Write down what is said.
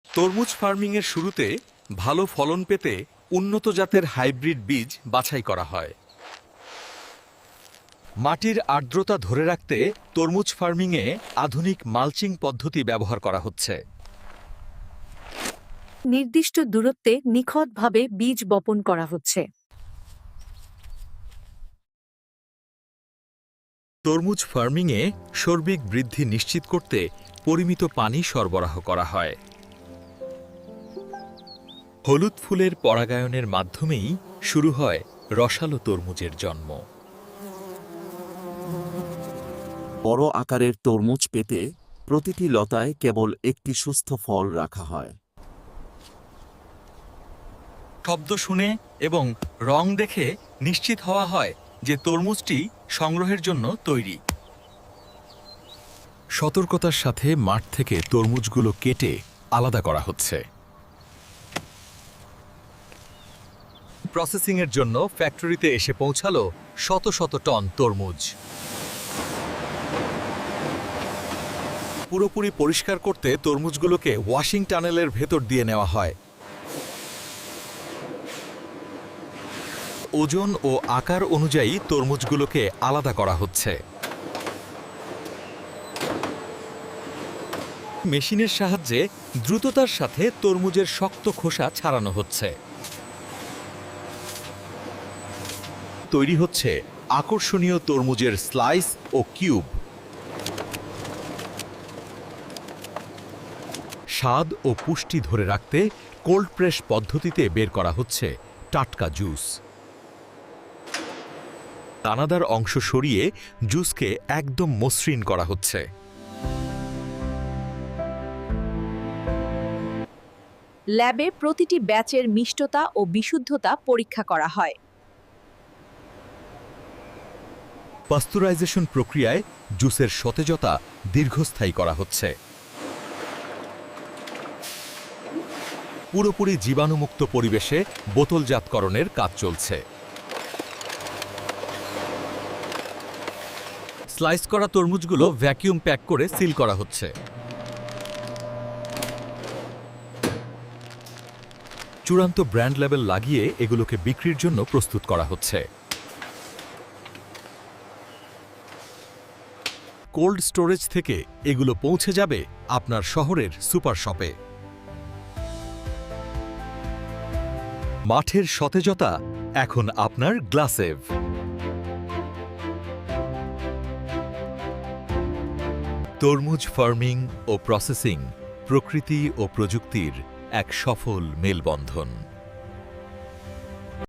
তরমুজ ফার্মিংয়ের শুরুতে ভালো ফলন পেতে উন্নত জাতের হাইব্রিড বীজ বাছাই করা হয়। মাটির আর্দ্রতা ধরে রাখতে তরমুজ ফার্মিংয়ে আধুনিক মালচিং পদ্ধতি ব্যবহার করা হচ্ছে। নির্দিষ্ট দূরত্বে নিখুঁতভাবে বীজ বপন করা হচ্ছে। তরমুজ ফার্মিংয়ে সার্বিক বৃদ্ধি নিশ্চিত করতে পরিমিত পানি সরবরাহ করা হয়। হলুদ ফুলের পরাগায়নের মাধ্যমেই শুরু হয় রসালো তরমুজের জন্ম। বড় আকারের তরমুজ পেতে প্রতিটি লতায় কেবল একটি সুস্থ ফল রাখা হয়। শব্দ শুনে এবং রং দেখে নিশ্চিত হওয়া হয় যে তরমুজটি সংগ্রহের জন্য তৈরি। সতর্কতার সাথে মাঠ থেকে তরমুজগুলো কেটে আলাদা করা হচ্ছে। প্রসেসিংয়ের জন্য ফ্যাক্টরিতে এসে পৌঁছালো শত শত টন তরমুজ। পুরোপুরি পরিষ্কার করতে তরমুজগুলোকে ওয়াশিং টানেলের ভেতর দিয়ে নেওয়া হয়। ওজন ও আকার অনুযায়ী তরমুজগুলোকে আলাদা করা হচ্ছে। মেশিনের সাহায্যে দ্রুততার সাথে তরমুজের শক্ত খোসা ছাড়ানো হচ্ছে। তৈরি হচ্ছে আকর্ষণীয় তরমুজের স্লাইস ও কিউব। স্বাদ ও পুষ্টি ধরে রাখতে কোল্ড প্রেস পদ্ধতিতে বের করা হচ্ছে টাটকা জুস। দানাদার অংশ সরিয়ে জুসকে একদম মসৃণ করা হচ্ছে। ল্যাবে প্রতিটি ব্যাচের মিষ্টতা ও বিশুদ্ধতা পরীক্ষা করা হয়। পাস্তুরাইজেশন প্রক্রিয়ায় জুসের সতেজতা দীর্ঘস্থায়ী করা হচ্ছে। পুরোপুরি জীবাণুমুক্ত পরিবেশে বোতলজাতকরণের কাজ চলছে। স্লাইস করা তরমুজগুলো ভ্যাকুয়াম প্যাক করে সিল করা হচ্ছে। চূড়ান্ত ব্র্যান্ড লেবেল লাগিয়ে এগুলোকে বিক্রির জন্য প্রস্তুত করা হচ্ছে। কোল্ড স্টোরেজ থেকে এগুলো পৌঁছে যাবে আপনার শহরের সুপার শপে। মাঠের সতেজতা এখন আপনার গ্লাসেভ। তরমুজ ফার্মিং ও প্রসেসিং প্রকৃতি ও প্রযুক্তির এক সফল মেলবন্ধন।